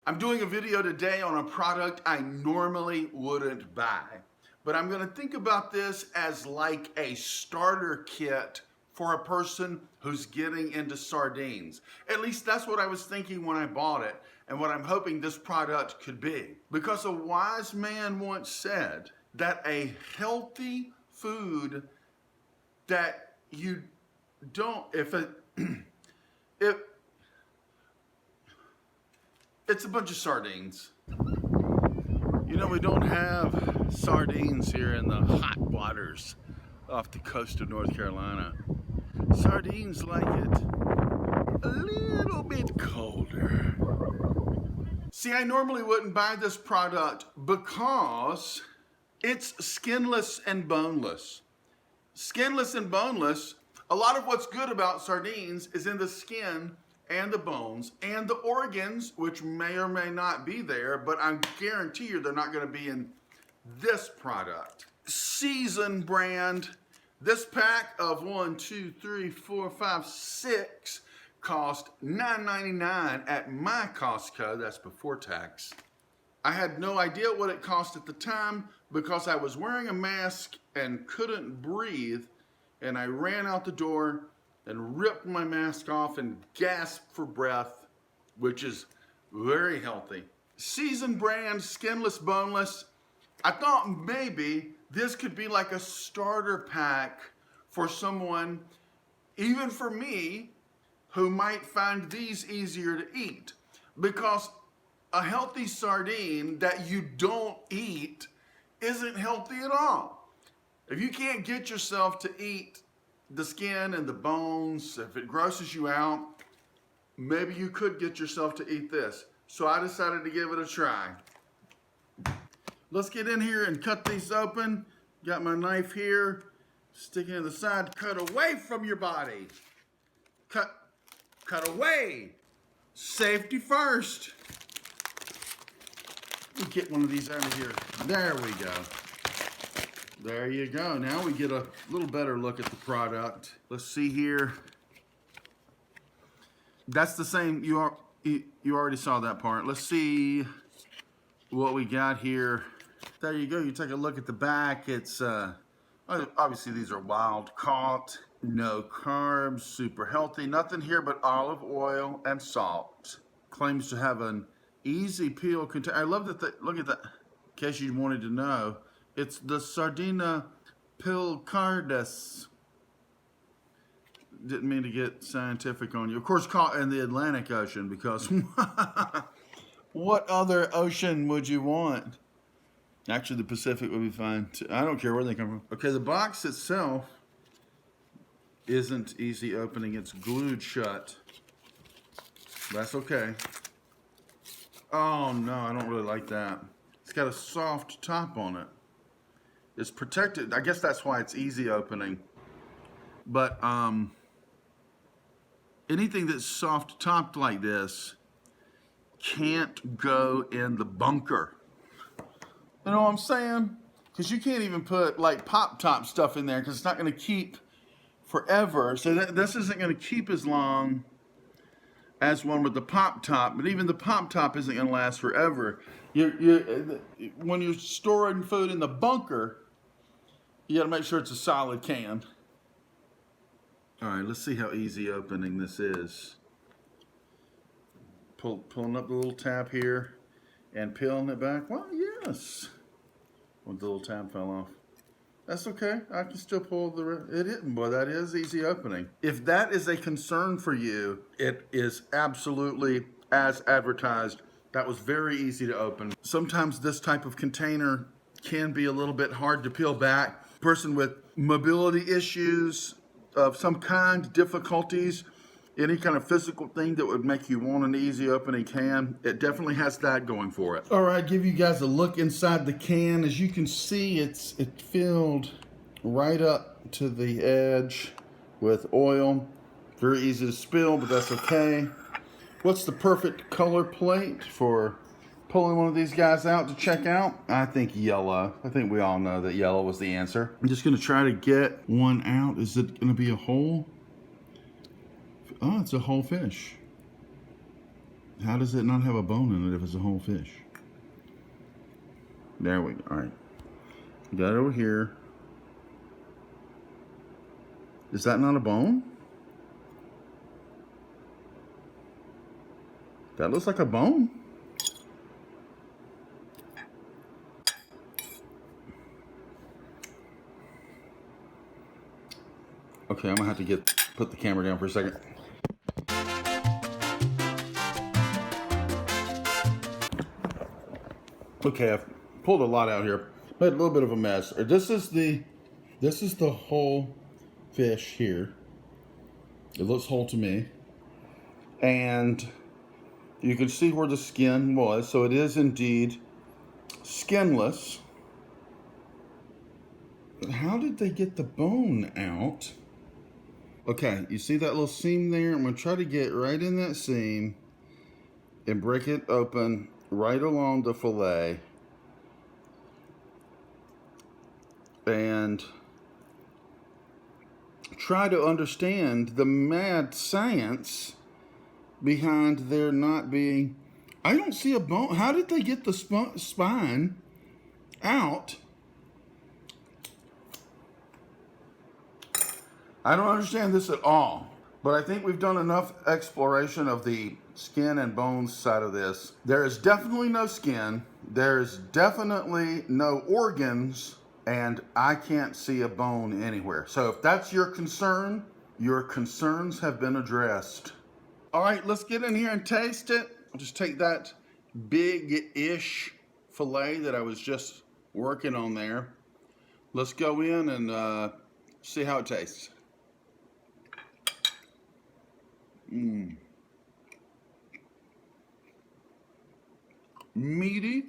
I'm doing a video today on a product I normally wouldn't buy, but I'm gonna think about this as like a starter kit for a person who's getting into sardines. At least that's what I was thinking when I bought it and what I'm hoping this product could be. Because a wise man once said that a healthy food that you don't, if it's a bunch of sardines. You know, we don't have sardines here in the hot waters off the coast of North Carolina. Sardines like it a little bit colder. See, I normally wouldn't buy this product because it's skinless and boneless. Skinless and boneless, a lot of what's good about sardines is in the skin and the bones and the organs, which may or may not be there, but I guarantee you they're not going to be in this product. Seasoned brand. This pack of 6 cost $9.99 at my Costco. That's before tax. I had no idea what it cost at the time because I was wearing a mask and couldn't breathe, and I ran out the door and ripped my mask off and gasped for breath, which is very healthy. Seasoned brand, skinless, boneless. I thought maybe this could be like a starter pack for someone, even for me, who might find these easier to eat. Because a healthy sardine that you don't eat isn't healthy at all. If you can't get yourself to eat the skin and the bones, if it grosses you out, maybe you could get yourself to eat this. So I decided to give it a try. Let's get in here and cut these open. Got my knife here, sticking in the side. Cut away from your body. Cut away. Safety first. Let me get one of these out of here. There we go. There you go. Now we get a little better look at the product. Let's see here. That's the same. You already saw that part. Let's see what we got here. There you go. You take a look at the back. It's obviously these are wild caught, no carbs, super healthy. Nothing here but olive oil and salt. Claims to have an easy peel container. I love that. Look at that. In case you wanted to know. It's the Sardina pilicardus. Didn't mean to get scientific on you. Of course, caught in the Atlantic Ocean because what other ocean would you want? Actually, the Pacific would be fine too. I don't care where they come from. Okay, the box itself isn't easy opening. It's glued shut. That's okay. Oh no, I don't really like that. It's got a soft top on it. It's protected. I guess that's why it's easy opening. But anything that's soft topped like this can't go in the bunker. You know what I'm saying? Because you can't even put like pop top stuff in there because it's not going to keep forever. So this isn't going to keep as long as one with the pop top. But even the pop top isn't going to last forever. When you're storing food in the bunker, you gotta make sure it's a solid can. All right, let's see how easy opening this is. Pulling up the little tab here and peeling it back. Well, yes. When the little tab fell off. That's okay. I can still pull the rest. It isn't, boy. That is easy opening. If that is a concern for you, it is absolutely as advertised. That was very easy to open. Sometimes this type of container can be a little bit hard to peel back. Person with mobility issues of some kind, difficulties, any kind of physical thing that would make you want an easy opening can, it definitely has that going for it. All right, give you guys a look inside the can. As you can see, it's filled right up to the edge with oil. Very easy to spill, but that's okay. What's the perfect color plate for pulling one of these guys out to check out? I think yellow. I think we all know that yellow was the answer. I'm just gonna try to get one out. Is it gonna be a whole? Oh, it's a whole fish. How does it not have a bone in it if it's a whole fish? There we go. All right. Got it over here. Is that not a bone? That looks like a bone. Okay, I'm gonna have to put the camera down for a second. Okay, I've pulled a lot out here. Made a little bit of a mess. This is the whole fish here. It looks whole to me. And you can see where the skin was, so it is indeed skinless. But how did they get the bone out? Okay, you see that little seam there? I'm gonna try to get right in that seam and break it open right along the fillet. And try to understand the mad science behind there not being... I don't see a bone. How did they get the spine out? I don't understand this at all. But I think we've done enough exploration of the skin and bones side of this. There is definitely no skin. There's definitely no organs. And I can't see a bone anywhere. So if that's your concern, your concerns have been addressed. All right, let's get in here and taste it. I'll just take that big-ish fillet that I was just working on there. Let's go in and see how it tastes. Meaty.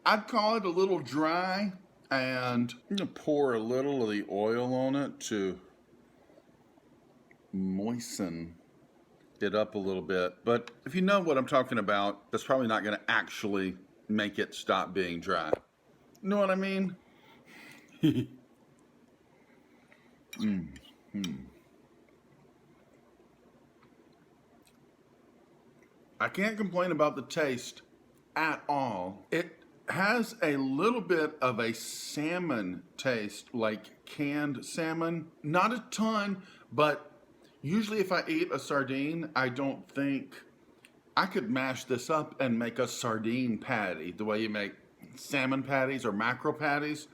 I'd call it a little dry, and I'm gonna pour a little of the oil on it to moisten it up a little bit. But if you know what I'm talking about, that's probably not gonna actually make it stop being dry. You know what I mean? I can't complain about the taste at all. It has a little bit of a salmon taste, like canned salmon. Not a ton, but usually if I eat a sardine, I don't think I could mash this up and make a sardine patty the way you make salmon patties or mackerel patties.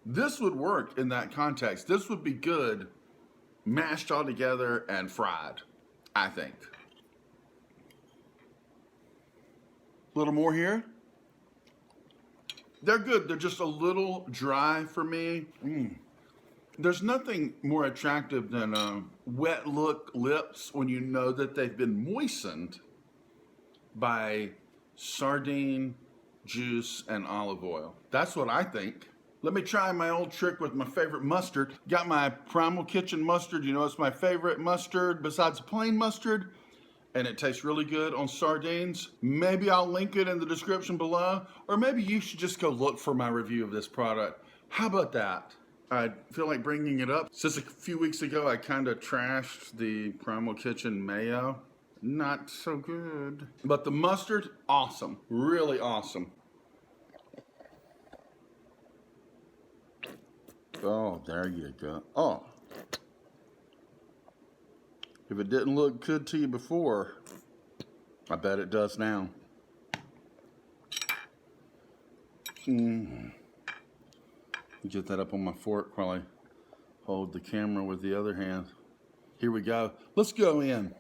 This would work in that context. This would be good mashed all together and fried, I think. A little more here. They're good. They're just a little dry for me. There's nothing more attractive than wet look lips when you know that they've been moistened by sardine juice and olive oil. That's what I think. Let me try my old trick with my favorite mustard. Got my Primal Kitchen mustard. You know, it's my favorite mustard besides plain mustard. And it tastes really good on sardines. Maybe I'll link it in the description below, or maybe you should just go look for my review of this product. How about that? I feel like bringing it up. Since a few weeks ago, I kind of trashed the Primal Kitchen mayo. Not so good. But the mustard, awesome. Really awesome. Oh, there you go. Oh. If it didn't look good to you before, I bet it does now. Get that up on my fork while I hold the camera with the other hand. Here we go. Let's go in.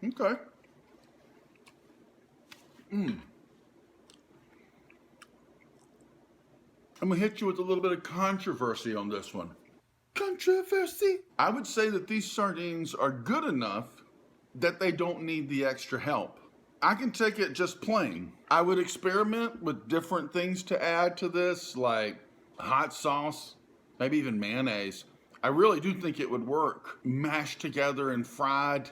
Okay. I'm gonna hit you with a little bit of controversy on this one. Controversy? I would say that these sardines are good enough that they don't need the extra help. I can take it just plain. I would experiment with different things to add to this, like hot sauce, maybe even mayonnaise. I really do think it would work. Mashed together and fried.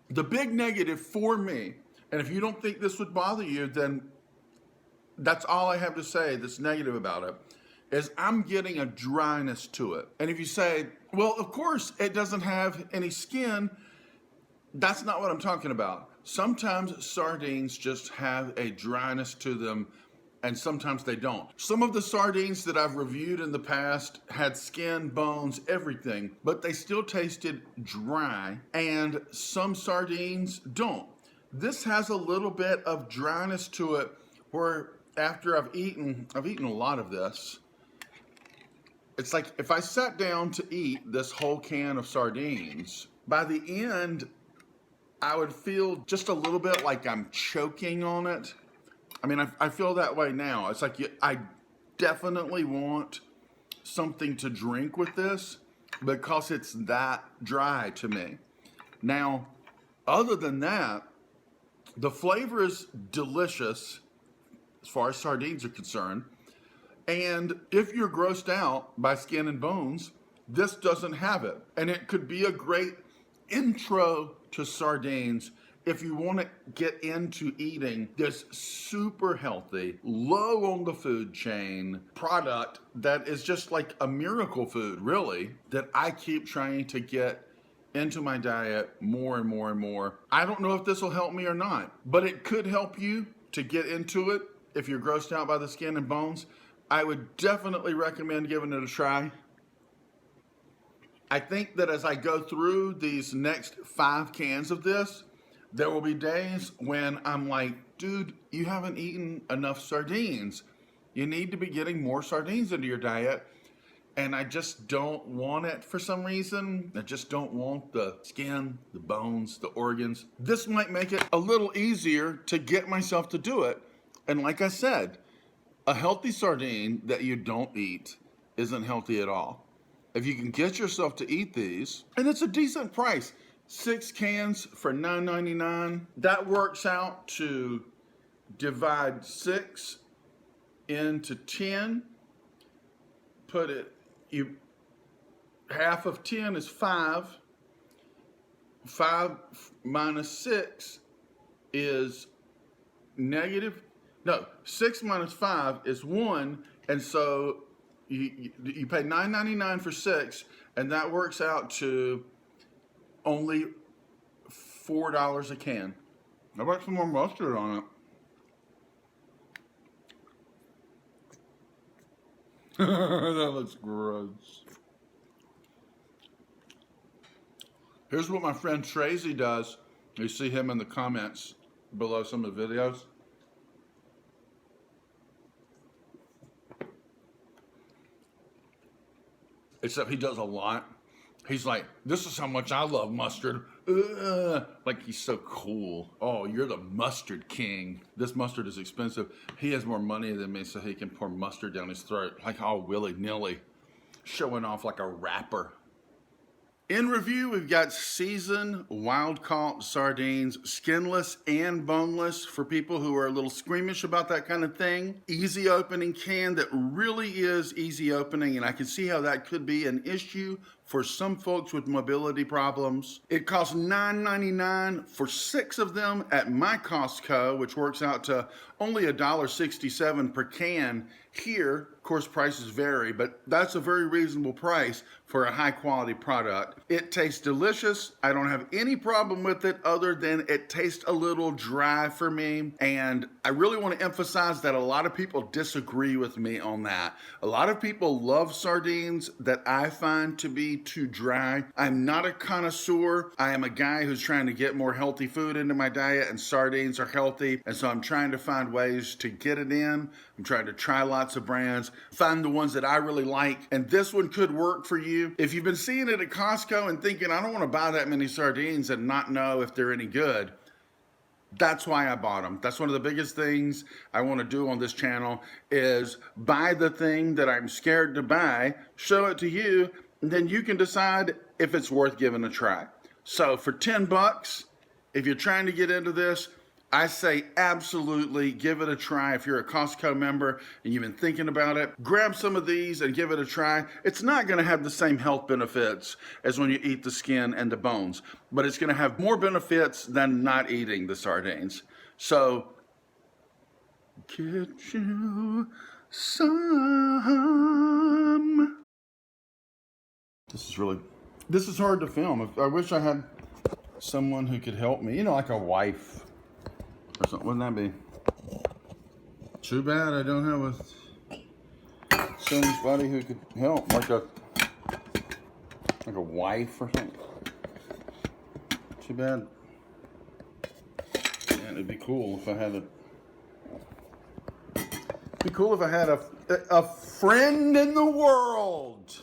The big negative for me, and if you don't think this would bother you, then That's all I have to say that's negative about it, is I'm getting a dryness to it. And if you say, well, of course it doesn't have any skin, that's not what I'm talking about. Sometimes sardines just have a dryness to them, and sometimes they don't. Some of the sardines that I've reviewed in the past had skin, bones, everything, but they still tasted dry, and some sardines don't. This has a little bit of dryness to it, where after I've eaten a lot of this. It's like if I sat down to eat this whole can of sardines, by the end, I would feel just a little bit like I'm choking on it. I mean, I feel that way now. It's like I definitely want something to drink with this because it's that dry to me. Now, other than that, the flavor is delicious as far as sardines are concerned. And if you're grossed out by skin and bones, this doesn't have it. And it could be a great intro to sardines if you want to get into eating this super healthy, low on the food chain product that is just like a miracle food, really, that I keep trying to get into my diet more and more and more. I don't know if this will help me or not, but it could help you to get into it if you're grossed out by the skin and bones. I would definitely recommend giving it a try. I think that as I go through these next 5 cans of this, there will be days when I'm like, dude, you haven't eaten enough sardines. You need to be getting more sardines into your diet. And I just don't want it for some reason. I just don't want the skin, the bones, the organs. This might make it a little easier to get myself to do it. And like I said, a healthy sardine that you don't eat isn't healthy at all. If you can get yourself to eat these, and it's a decent price, 6 cans for $9.99. That works out to divide 6 into 10. Half of 10 is 5. 5 minus 6 is negative. No, 6 minus 5 is 1, and so you pay $9.99 for 6, and that works out to only $4 a can. How about some more mustard on it? That looks gross. Here's what my friend Tracy does. You see him in the comments below some of the videos. Except he does a lot. He's like, this is how much I love mustard. Like he's so cool. Oh, you're the mustard king. This mustard is expensive. He has more money than me, so he can pour mustard down his throat, like all willy-nilly, showing off like a rapper. In review, we've got seasoned wild-caught sardines, skinless and boneless for people who are a little squeamish about that kind of thing. Easy opening can that really is easy opening, and I can see how that could be an issue for some folks with mobility problems. It costs $9.99 for 6 of them at my Costco, which works out to only $1.67 per can. Here, of course, prices vary, but that's a very reasonable price for a high quality product. It tastes delicious. I don't have any problem with it other than it tastes a little dry for me. And I really want to emphasize that a lot of people disagree with me on that. A lot of people love sardines that I find to be too dry. I'm not a connoisseur. I am a guy who's trying to get more healthy food into my diet, and sardines are healthy. And so I'm trying to find ways to get it in. I'm trying to try lots of brands, find the ones that I really like, and this one could work for you. If you've been seeing it at Costco and thinking, I don't want to buy that many sardines and not know if they're any good, that's why I bought them. That's one of the biggest things I want to do on this channel is buy the thing that I'm scared to buy, show it to you, and then you can decide if it's worth giving a try. So for 10 bucks, if you're trying to get into this, I say absolutely give it a try. If you're a Costco member and you've been thinking about it, grab some of these and give it a try. It's not going to have the same health benefits as when you eat the skin and the bones, but it's going to have more benefits than not eating the sardines. So Get you some. This is hard to film. I wish I had someone who could help me, you know, like a wife or something. Wouldn't that be? Too bad I don't have somebody who could help, like a wife or something. Too bad. Man, it'd be cool if I had a friend in the world.